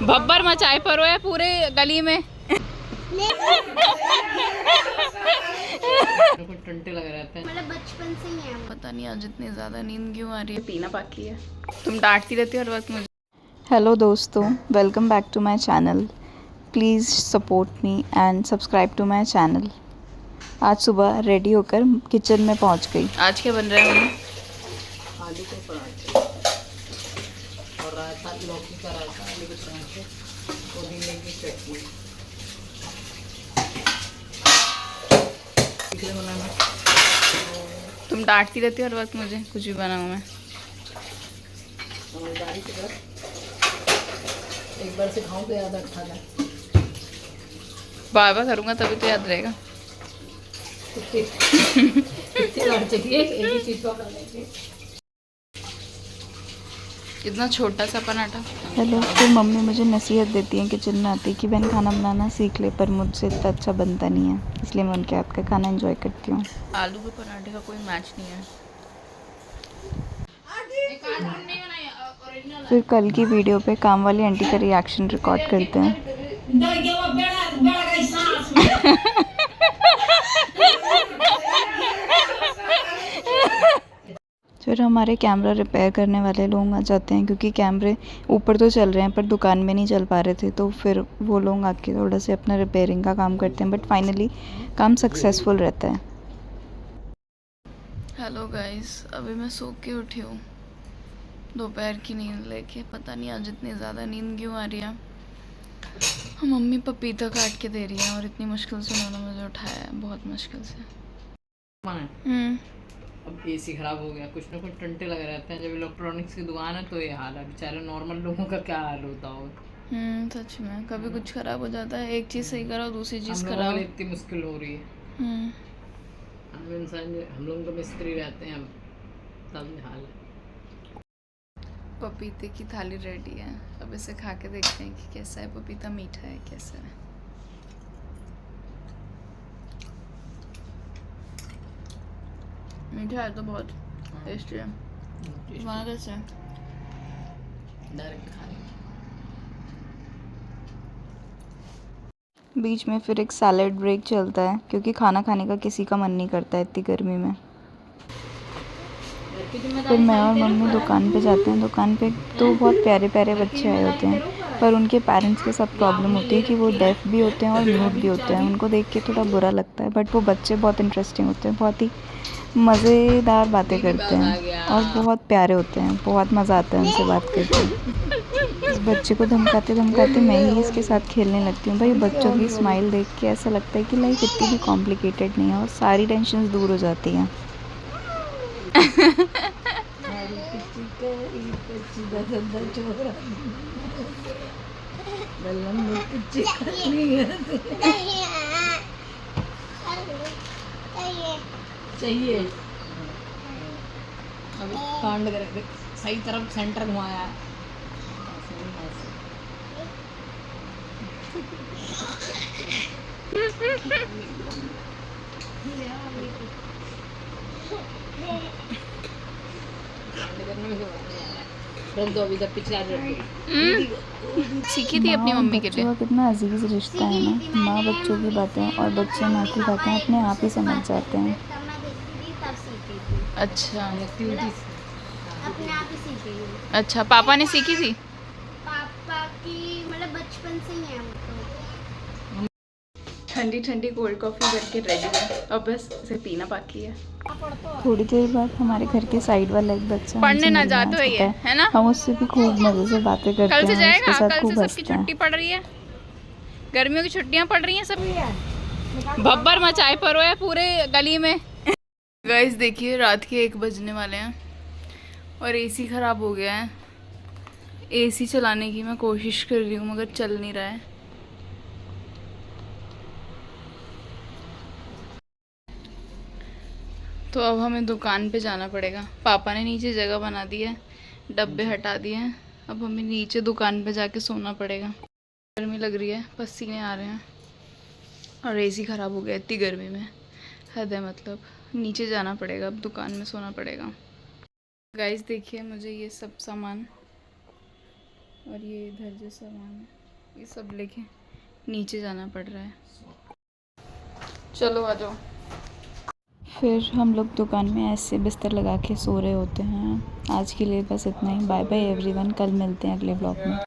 भब्बर मचाए परो है पूरे गली में। टंटे लगे रहते हैं, मतलब बचपन से ही है। पता नहीं आज इतनी ज़्यादा नींद क्यों आ रही है। पीना बाकी है। तुम डांटती रहती हो हर वक्त मुझे। हेलो दोस्तों, welcome back to my channel. Please support me and subscribe to my channel. आज सुबह रेडी होकर किचन में पहुंच गई। आज क्या बन रहा है मम्मी? आलू के पराठे और रायता, लौकी का रायता, आलू के पराठे, पुदीने की चटनी। बनाना तुम डांटती रहती हो हर वक्त मुझे, कुछ भी बनाऊँ मैं। समझदारी से बस एक बार सिखाऊं तो याद रखा जाए। बार बार करूँगा तभी तो याद रहेगा। कितनी बार चाहिए एक ही चीज़ को करने की। इतना छोटा सा पराठा। हेलो। फिर मम्मी मुझे नसीहत देती हैं किचन में आती कि बहन खाना बनाना सीख ले, पर मुझसे इतना अच्छा बनता नहीं है, इसलिए मैं उनके हाथ का खाना एंजॉय करती हूँ। आलू के पराठे का कोई मैच नहीं है। फिर कल की वीडियो पे काम वाली आंटी का रिएक्शन रिकॉर्ड करते हैं। फिर हमारे कैमरा रिपेयर करने वाले लोग आ जाते हैं, क्योंकि कैमरे ऊपर तो चल रहे हैं पर दुकान में नहीं चल पा रहे थे, तो फिर वो लोग आके थोड़ा से अपना रिपेयरिंग का काम करते हैं, बट फाइनली काम सक्सेसफुल रहता है। हेलो गाइस, अभी मैं सो के उठी हूँ दोपहर की नींद लेके। पता नहीं आज इतनी ज़्यादा नींद क्यों आ रही है। मम्मी पपीता काट के दे रही है और इतनी मुश्किल से उन्होंने मुझे उठाया है, बहुत मुश्किल से। अब एसी खराब हो गया, कुछ ना कुछ टंटे लगे रहते हैं। जब इलेक्ट्रॉनिक्स की दुकान है तो ये हाल है। बेचारे नॉर्मल लोगों का क्या हाल होता होगा। सच में कभी कुछ खराब हो जाता है, एक चीज़ सही करो दूसरी चीज़ हम खराब। इतनी मुश्किल हो रही है। हम इंसान, हम लोग तो मिस्त्री रहते हैं, तब हाल है। पपीते की थाली रेडी है, अब इसे खा के देखते हैं कि कैसा है। पपीता मीठा है कैसा है। मीठा है तो बहुत टेस्टी है। तुम्हारा कैसा है? डायरेक्ट खा रहे बीच में फिर एक सैलेड ब्रेक चलता है, क्योंकि खाना खाने का किसी का मन नहीं करता है इतनी गर्मी में। फिर मैं और मम्मी दुकान पे जाते हैं। दुकान पे तो बहुत प्यारे प्यारे बच्चे आए होते हैं, पर उनके पेरेंट्स के साथ प्रॉब्लम होती है कि वो डेफ भी होते हैं और म्यूट भी होते हैं। उनको देख के थोड़ा बुरा लगता है, बट वो बच्चे बहुत इंटरेस्टिंग होते हैं, बहुत ही मज़ेदार बातें करते हैं और बहुत प्यारे होते हैं। बहुत मज़ा आता है उनसे बात करके। इस बच्चे को धमकाते धमकाते मैं ही इसके साथ खेलने लगती हूँ। भाई बच्चों की स्माइल देख के ऐसा लगता है कि लाइफ इतनी भी कॉम्प्लिकेटेड नहीं है और सारी टेंशन दूर हो जाती हैं। चाहिए। अभी कांड कर सही तरफ सेंटर घुमाया। रख दो अभी तक पिछला सीखी थी माँ अपनी और मम्मी के बच्चों लिए। का कितना अजीज़ रिश्ता है ना। माँ बच्चों की बातें और बच्चे माँ की बातें अपने आप ही समझ जाते हैं। तब मैं देखती थी तब सीखी थी। अच्छा अपने आप ही सीखी थी। अच्छा, पापा ने सीखी थी। पापा की मतलब बचपन से ही है वो तो। ठंडी ठंडी कोल्ड कॉफ़ी करके रेडी है, अब बस इसे पीना बाकी है। थोड़ी देर बाद हमारे घर के साइड वाला एक बच्चा पढ़ने हमसे ना मिलने आ जाते जाता है ना। हम उससे भी खूब मज़े से बातें कल करते से हैं, उसके जाएगा, साथ कल से खूब सबकी हंसते हैं। छुट्टी पड़ रही है, गर्मियों की छुट्टियां पड़ रही हैं सब। भब्बर मचाए परो है पूरे गली में। गाइस देखिए, रात के 1 बजने वाले हैं और एसी ख़राब हो गया है। एसी चलाने की मैं कोशिश कर रही हूँ मगर चल नहीं रहा है। तो अब हमें दुकान पे जाना पड़ेगा। पापा ने नीचे जगह बना दी है, डब्बे हटा दिए हैं। अब हमें नीचे दुकान पे जाके सोना पड़ेगा। गर्मी लग रही है, पसीने आ रहे हैं और एसी ख़राब हो गया इतनी गर्मी में, हद है। मतलब नीचे जाना पड़ेगा, अब दुकान में सोना पड़ेगा। गाइस देखिए, मुझे ये सब सामान और ये इधर जो सामान है ये सब लेके नीचे जाना पड़ रहा है। चलो आ जाओ। फिर हम लोग दुकान में ऐसे बिस्तर लगा के सो रहे होते हैं। आज के लिए बस इतना ही। बाय बाय एवरीवन, कल मिलते हैं अगले ब्लॉग में।